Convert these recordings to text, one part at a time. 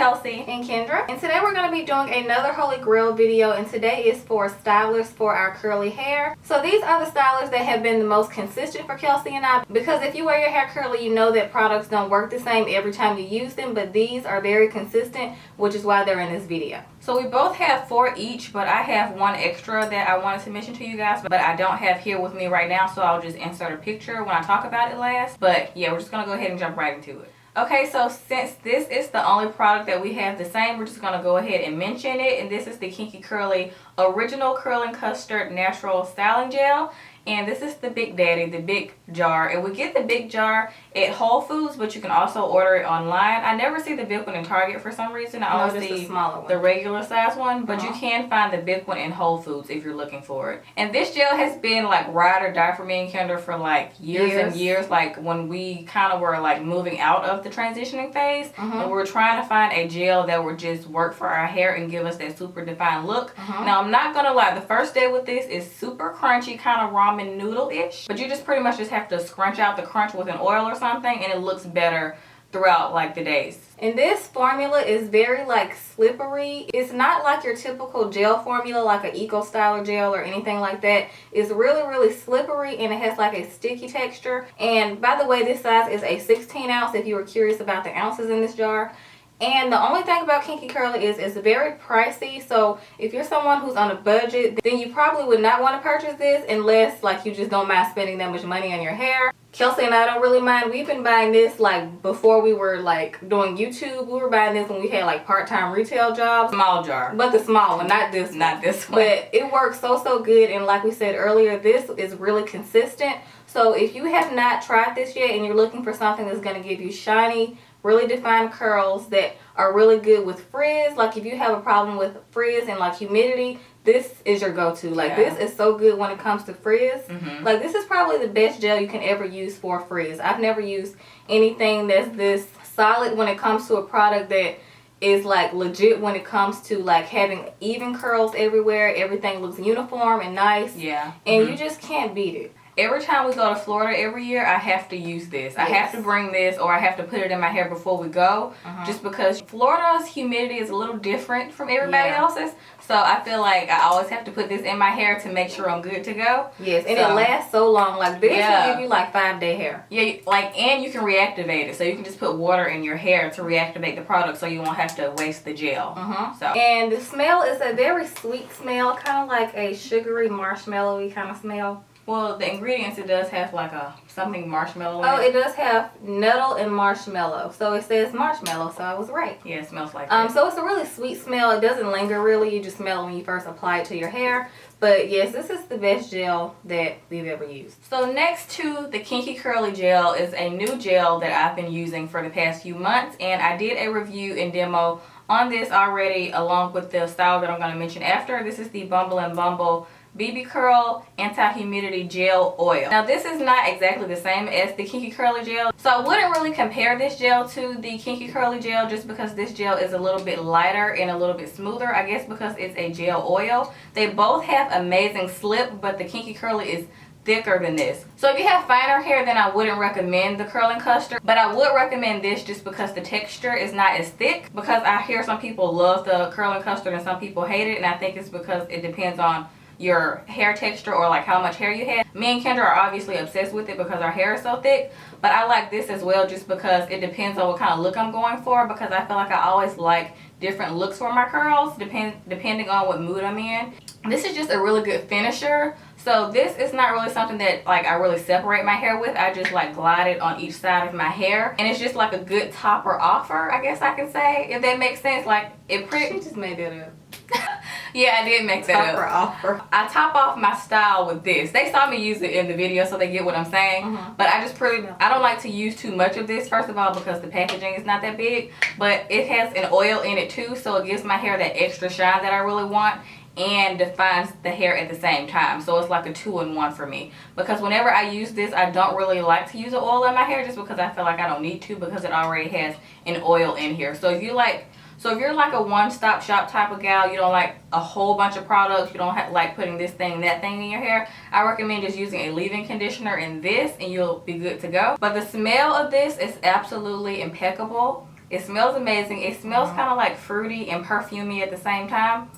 Kelsey and Kendra, and today we're going to be doing another Holy Grail video, and today is for stylers for our curly hair. So these are the stylers that have been the most consistent for Kelsey and I, because if you wear your hair curly, you know that products don't work the same every time you use them, but these are very consistent, which is why they're in this video. So we both have 4 each, but I have one extra that I wanted to mention to you guys, but I don't have here with me right now, so I'll just insert a picture when I talk about it last. But yeah, we're just going to go ahead and jump right into it. Okay, so since this is the only product that we have the same, we're just going to go ahead and mention it. And this is the Kinky Curly Original Curling Custard Natural Styling Gel. And this is the Big Daddy, the big jar. And we get the big jar at Whole Foods, but you can also order it online. I never see the big one in Target for some reason. I always see the regular size one, but you can find the big one in Whole Foods if you're looking for it. And this gel has been like ride or die for me and Kendra for like years and years. Like when we kind of were like moving out of the transitioning phase, and we were trying to find a gel that would just work for our hair and give us that super defined look. Now I'm not gonna lie, the first day with this is super crunchy, kind of ramen noodle-ish, but you just pretty much just have to scrunch out the crunch with an oil or something, and it looks better throughout like the days. And this formula is very like slippery. It's not like your typical gel formula like an Eco Styler gel or anything like that. It's really slippery, and it has like a sticky texture. And by the way, this size is a 16 ounce if you were curious about the ounces in this jar. And the only thing about Kinky Curly is it's very pricey, so if you're someone who's on a budget, then you probably would not want to purchase this unless like you just don't mind spending that much money on your hair. Kelsey and I don't really mind. We've been buying this like before we were like doing YouTube. We were buying this when we had like part-time retail jobs. Small jar. But the small one, not this one. But it works so good, and like we said earlier, this is really consistent. So if you have not tried this yet and you're looking for something that's going to give you shiny, really defined curls that are really good with frizz, like if you have a problem with frizz and like humidity, this is your go-to. Like this is so good when it comes to frizz. Like this is probably the best gel you can ever use for frizz. I've never used anything that's this solid when it comes to a product that is like legit when it comes to like having even curls everywhere. Everything looks uniform and nice. And you just can't beat it. Every time we go to Florida every year, I have to use this. I have to bring this, or I have to put it in my hair before we go, just because Florida's humidity is a little different from everybody else's. So I feel like I always have to put this in my hair to make sure I'm good to go. Yes, and it lasts so long. Like this will give you like 5-day hair. Yeah, like, and you can reactivate it. So you can just put water in your hair to reactivate the product, so you won't have to waste the gel. And the smell is a very sweet smell, kind of like a sugary marshmallowy kind of smell. Well, the ingredients, it does have like a something marshmallow in it. Oh, it does have nettle and marshmallow. So it says marshmallow, so I was right. Yeah, it smells like that. So it's a really sweet smell. It doesn't linger really. You just smell it when you first apply it to your hair. But yes, this is the best gel that we've ever used. So next to the Kinky Curly Gel is a new gel that I've been using for the past few months. And I did a review and demo on this already, along with the style that I'm going to mention after. This is the Bumble BB Curl Anti-Humidity Gel Oil. Now this is not exactly the same as the Kinky Curly Gel, so I wouldn't really compare this gel to the Kinky Curly Gel, just because this gel is a little bit lighter and a little bit smoother, I guess because it's a gel oil. They both have amazing slip, but the Kinky Curly is thicker than this. So if you have finer hair, then I wouldn't recommend the Curling Custard, but I would recommend this just because the texture is not as thick, because I hear some people love the Curling Custard and some people hate it, and I think it's because it depends on your hair texture or like how much hair you have. Me and Kendra are obviously obsessed with it because our hair is so thick, but I like this as well just because it depends on what kind of look I'm going for, because I feel like I always like different looks for my curls depending on what mood I'm in. This is just a really good finisher. So this is not really something that like I really separate my hair with. I just like glide it on each side of my hair, and it's just like a good topper offer, I guess I can say, if that makes sense. Like it pretty. She just made that up. Yeah, I did make that Topper offer. I top off my style with this. They saw me use it in the video, so they get what I'm saying. But I don't like to use too much of this, first of all, because the packaging is not that big, but it has an oil in it too, so it gives my hair that extra shine that I really want and defines the hair at the same time. So it's like a 2-in-1 for me, because whenever I use this, I don't really like to use an oil in my hair, just because I feel like I don't need to, because it already has an oil in here. So if you're like a one-stop shop type of gal, you don't like a whole bunch of products, you don't like putting this thing, that thing in your hair, I recommend just using a leave-in conditioner in this and you'll be good to go. But the smell of this is absolutely impeccable. It smells amazing. It smells kind of like fruity and perfumey at the same time.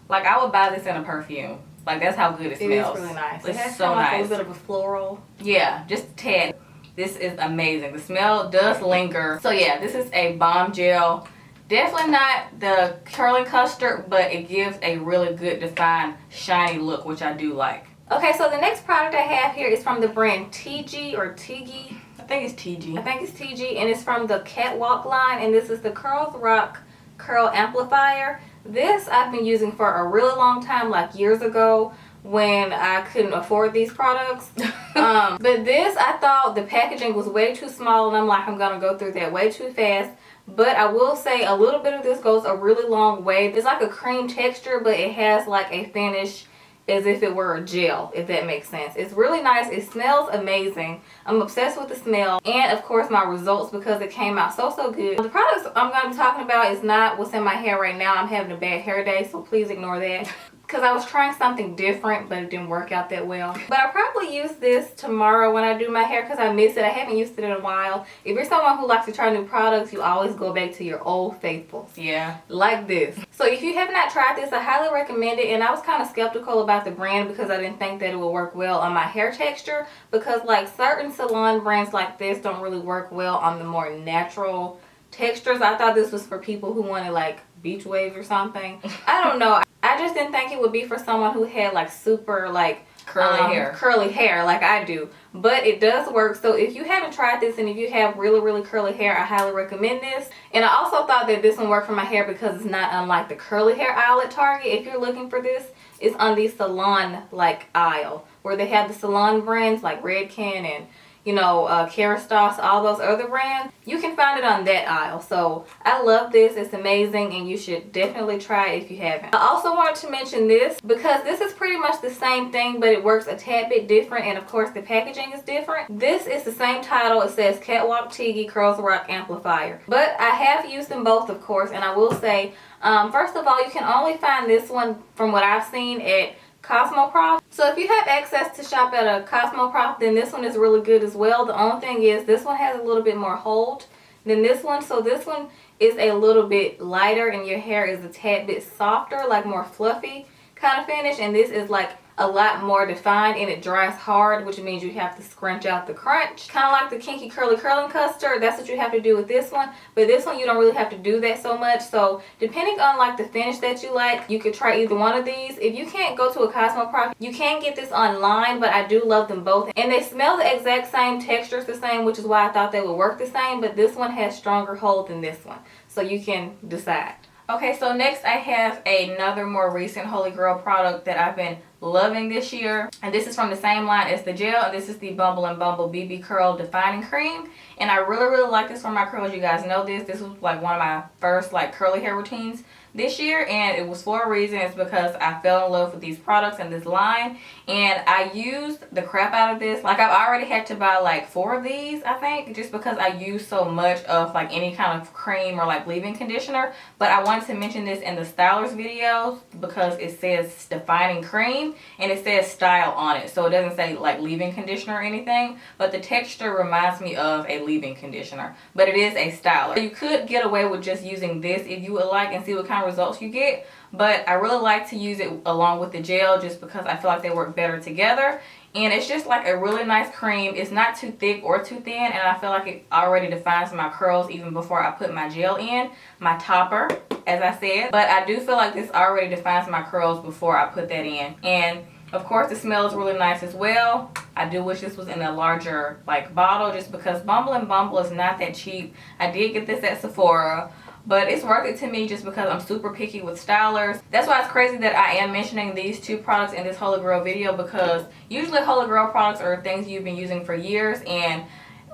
Like, I would buy this in a perfume. Like, that's how good it smells. It is really nice. It's it has so kind of like nice. a little bit of a floral. Yeah, just a tad. This is amazing. The smell does linger. So yeah, this is a bomb gel. Definitely not the curling custard, but it gives a really good defined shiny look, which I do like. Okay, so the next product I have here is from the brand Tigi or Tigi. I think it's Tigi. I think it's Tigi, and it's from the Catwalk line, and this is the Curls Rock Curl Amplifier. This I've been using for a really long time, like years ago when I couldn't afford these products. But this, I thought the packaging was way too small, and I'm like, I'm gonna go through that way too fast. But I will say a little bit of this goes a really long way. It's like a cream texture, but it has like a finish as if it were a gel, if that makes sense. It's really nice. It smells amazing. I'm obsessed with the smell and of course my results because it came out so good. The products I'm going to be talking about is not what's in my hair right now. I'm having a bad hair day, so please ignore that. Because I was trying something different, but it didn't work out that well. But I'll probably use this tomorrow when I do my hair because I miss it. I haven't used it in a while. If you're someone who likes to try new products, you always go back to your old faithfuls. Yeah. Like this. So if you have not tried this, I highly recommend it. And I was kind of skeptical about the brand because I didn't think that it would work well on my hair texture. Because like certain salon brands like this don't really work well on the more natural textures. I thought this was for people who wanted like beach waves or something. I don't know. I just didn't think it would be for someone who had like super like curly hair like I do. But it does work. So if you haven't tried this and if you have really curly hair, I highly recommend this. And I also thought that this one worked for my hair because it's not unlike the curly hair aisle at Target. If you're looking for this, it's on the salon like aisle where they have the salon brands like Redken and Kerastase, all those other brands. You can find it on that aisle. So I love this. It's amazing and you should definitely try it if you haven't. I also wanted to mention this because this is pretty much the same thing, but it works a tad bit different, and of course the packaging is different. This is the same title. It says Catwalk Tigi Curls Rock Amplifier. But I have used them both, of course, and I will say, first of all, you can only find this one from what I've seen at Cosmoprof. So if you have access to shop at a Cosmoprof, then this one is really good as well. The only thing is this one has a little bit more hold than this one. So this one is a little bit lighter and your hair is a tad bit softer, like more fluffy kind of finish. And this is like a lot more defined and it dries hard, which means you have to scrunch out the crunch. Kind of like the Kinky Curly Curling Custard. That's what you have to do with this one. But this one you don't really have to do that so much. So depending on like the finish that you like, you could try either one of these. If you can't go to a Cosmoprof, you can get this online, but I do love them both. And they smell the exact same, textures the same, which is why I thought they would work the same. But this one has stronger hold than this one. So you can decide. Okay, so next I have another more recent Holy Grail product that I've been loving this year. And this is from the same line as the gel. And this is the Bumble and Bumble BB Curl Defining Cream. And I really like this for my curls. You guys know this. This was like one of my first like curly hair routines this year, and it was for a reason. It's because I fell in love with these products and this line, and I used the crap out of this. Like I've already had to buy like 4 of these, I think, just because I use so much of like any kind of cream or like leave-in conditioner. But I wanted to mention this in the stylers videos because it says defining cream and it says style on it, so it doesn't say like leave-in conditioner or anything, but the texture reminds me of a leave-in conditioner, but it is a styler. You could get away with just using this if you would like and see what kind of results you get, but I really like to use it along with the gel just because I feel like they work better together. And it's just like a really nice cream. It's not too thick or too thin, and I feel like it already defines my curls even before I put my gel in, my topper, as I said. But I do feel like this already defines my curls before I put that in. And of course it smells really nice as well. I do wish this was in a larger like bottle just because Bumble and Bumble is not that cheap. I did get this at Sephora, but it's worth it to me just because I'm super picky with stylers. That's why it's crazy that I am mentioning these 2 products in this Holy Grail video, because usually Holy Grail products are things you've been using for years, and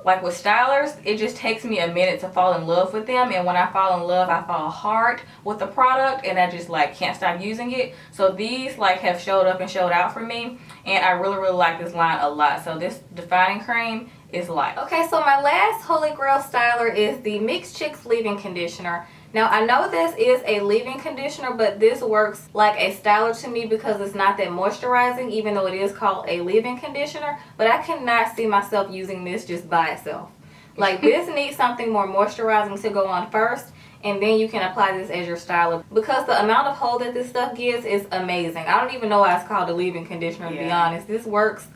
like with stylers, it just takes me a minute to fall in love with them, and when I fall in love, I fall hard with the product and I just like can't stop using it. So these like have showed up and showed out for me, and I really like this line a lot. So this defining cream is light. Okay, so my last Holy Grail styler is the Mixed Chicks leave-in conditioner. Now I know this is a leave-in conditioner, but this works like a styler to me because it's not that moisturizing, even though it is called a leave-in conditioner. But I cannot see myself using this just by itself. Like this needs something more moisturizing to go on first, and then you can apply this as your styler, because the amount of hold that this stuff gives is amazing. I don't even know why it's called a leave-in conditioner, to be honest. This works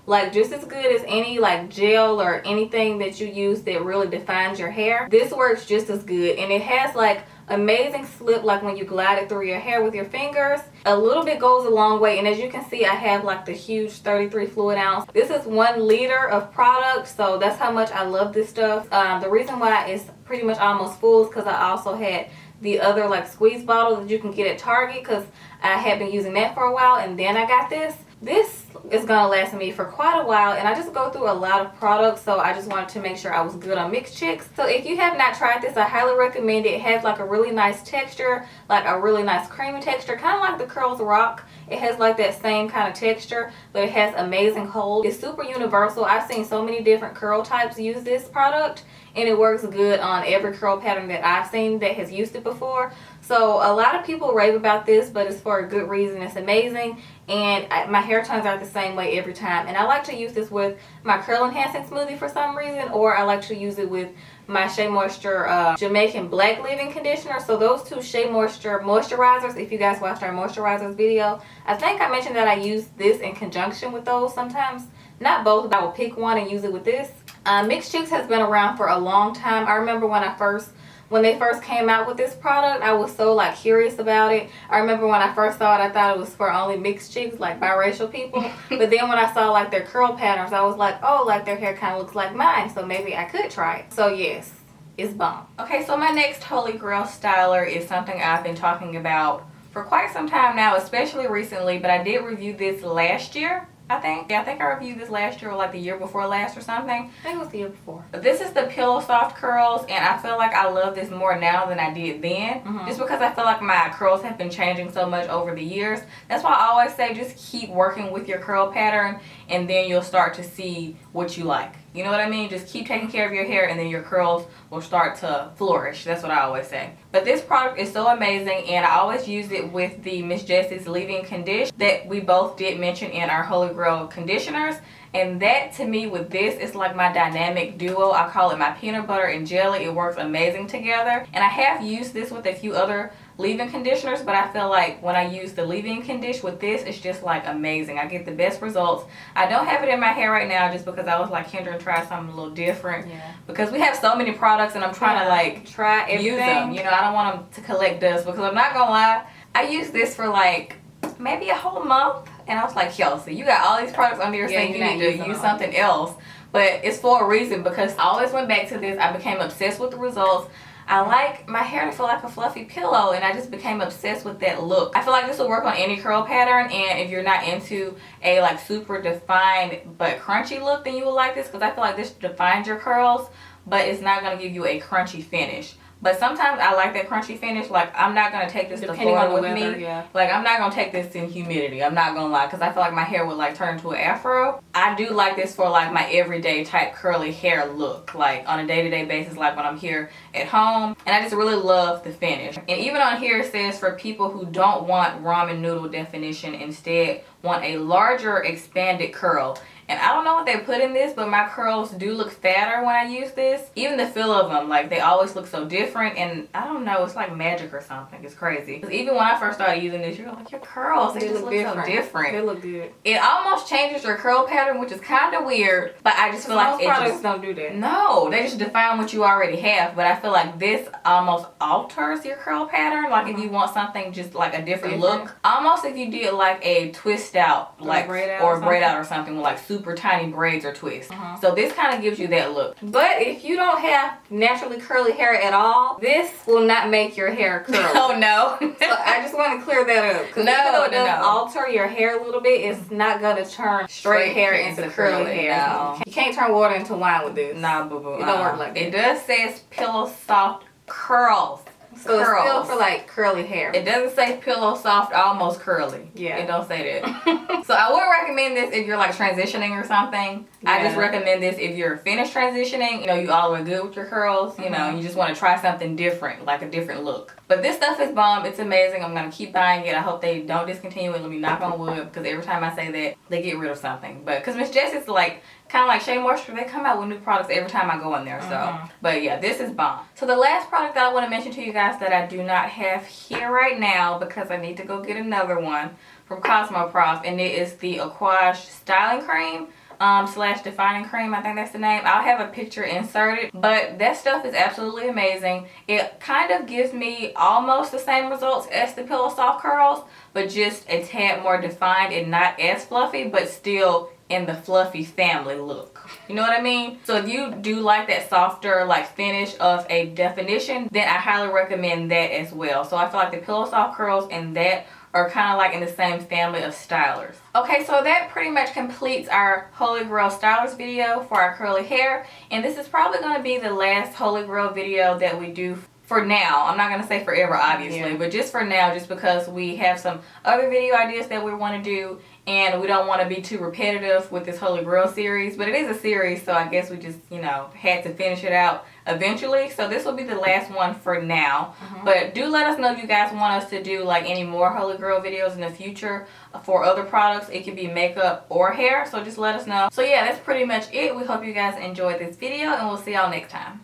like just as good as any like gel or anything that you use that really defines your hair. This works just as good, and it has like amazing slip, like when you glide it through your hair with your fingers. A little bit goes a long way, and as you can see, I have like the huge 33 fluid ounce. This is 1 liter of product, so that's how much I love this stuff. The reason why it's pretty much almost full is because I also had the other like squeeze bottle that you can get at Target, because I had been using that for a while, and then I got this. This is gonna last me for quite a while, and I just go through a lot of products, so I just wanted to make sure I was good on Mixed Chicks. So if you have not tried this, I highly recommend it. It has like a really nice texture, like a really nice creamy texture, kind of like the Curls Rock. It has like that same kind of texture, but it has amazing hold. It's super universal. I've seen so many different curl types use this product, and it works good on every curl pattern that I've seen that has used it before. So a lot of people rave about this, but it's for a good reason. It's amazing, and my hair turns out the same way every time. And I like to use this with my curl enhancing smoothie for some reason, or I like to use it with my Shea Moisture Jamaican Black leave-in conditioner. So those two Shea Moisture moisturizers, if you guys watched our moisturizers video, I think I mentioned that I use this in conjunction with those sometimes. Not both, but I will pick one and use it with this. Mixed Chicks has been around for a long time. I remember when they first came out with this product, I was so like curious about it. I remember when I first saw it, I thought it was for only mixed chicks, like biracial people. But then when I saw like their curl patterns, I was like, oh, like their hair kind of looks like mine, so maybe I could try it. So yes, it's bomb. Okay, so my next Holy Grail styler is something I've been talking about for quite some time now, especially recently, but I did review this last year. I think I reviewed this last year or like the year before last or something. I think it was the year before. But this is the Pillow Soft Curls, and I feel like I love this more now than I did then. Just because I feel like my curls have been changing so much over the years. That's why I always say just keep working with your curl pattern, and then you'll start to see what you like. You know what I mean? Just keep taking care of your hair, and then your curls will start to flourish. That's what I always say. But this product is so amazing, and I always use it with the Miss Jessie's leave-in conditioner that we both did mention in our Holy Grail conditioners. And that to me with this is like my dynamic duo. I call it my peanut butter and jelly. It works amazing together. And I have used this with a few other leave-in conditioners, but I feel like when I use the leave-in conditioner with this, it's just like amazing. I get the best results. I don't have it in my hair right now just because I was like, Kendra, try something a little different. Yeah. Because we have so many products, and I'm trying to like try everything. Use them. You know, I don't want them to collect dust, because I'm not gonna lie, I used this for like maybe a whole month, and I was like, Kelsey, you got all these products under your sink, you need to use something else. But it's for a reason, because I always went back to this. I became obsessed with the results. I like my hair to feel like a fluffy pillow, and I just became obsessed with that look. I feel like this will work on any curl pattern, and if you're not into a like super defined but crunchy look, then you will like this, because I feel like this defines your curls, but it's not going to give you a crunchy finish. But sometimes I like that crunchy finish. Like, I'm not going to take this to Florida with me. Yeah. Like, I'm not going to take this in humidity. I'm not going to lie. Because I feel like my hair would, like, turn into an afro. I do like this for, like, my everyday type curly hair look. Like, on a day-to-day basis, like when I'm here at home. And I just really love the finish. And even on here, it says for people who don't want ramen noodle definition, instead want a larger expanded curl. And I don't know what they put in this, but my curls do look fatter when I use this. Even the feel of them, like, they always look so different. And I don't know, it's like magic or something. It's crazy. Because even when I first started using this, you're like, your curls, they just look so different. They look good. It almost changes your curl pattern, which is kind of weird. But I just feel like most products don't do that. No, they just define what you already have. But I feel like this almost alters your curl pattern. Like, if you want something just like a different look. Almost if you did like a twist out, like, or a braid out or something with like super tiny braids or twists. So this kind of gives you that look. But if you don't have naturally curly hair at all, this will not make your hair curly. Oh no. So I just want to clear that up. Because even though it does alter your hair a little bit, it's not going to turn straight hair into curly hair. No. You can't turn water into wine with this. Nah, boo-boo. It don't work like that. It does say Pillow Soft Curls. So it's still for like curly hair. It doesn't say Pillow Soft Almost Curly. Yeah. It don't say that. So I would recommend this if you're like transitioning or something. Yeah. I just recommend this if you're finished transitioning. You know, you all the way good with your curls. You know, you just want to try something different, like a different look. But this stuff is bomb. It's amazing. I'm going to keep buying it. I hope they don't discontinue it. Let me knock on wood, because every time I say that, they get rid of something. But because Miss Jessie's like Kind of like Shea Moisture, they come out with new products every time I go in there. So, but yeah, this is bomb. So the last product that I want to mention to you guys that I do not have here right now because I need to go get another one from Cosmoprof, and it is the Aquage Styling Cream. Slash defining cream, I think that's the name. I'll have a picture inserted, but that stuff is absolutely amazing. It kind of gives me almost the same results as the Pillow Soft Curls, but just a tad more defined and not as fluffy, but still in the fluffy family look. You know what I mean? So if you do like that softer like finish of a definition, then I highly recommend that as well. So I feel like the Pillow Soft Curls and that are kind of like in the same family of stylers. Okay, so that pretty much completes our Holy Grail stylers video for our curly hair. And this is probably going to be the last Holy Grail video that we do for now. I'm not going to say forever, obviously, but just for now, just because we have some other video ideas that we want to do. And we don't want to be too repetitive with this Holy Grail series. But it is a series, so I guess we just, you know, had to finish it out eventually. So this will be the last one for now. But do let us know if you guys want us to do like any more Holy Grail videos in the future for other products. It could be makeup or hair. So just let us know. So yeah, that's pretty much it. We hope you guys enjoyed this video, and we'll see y'all next time.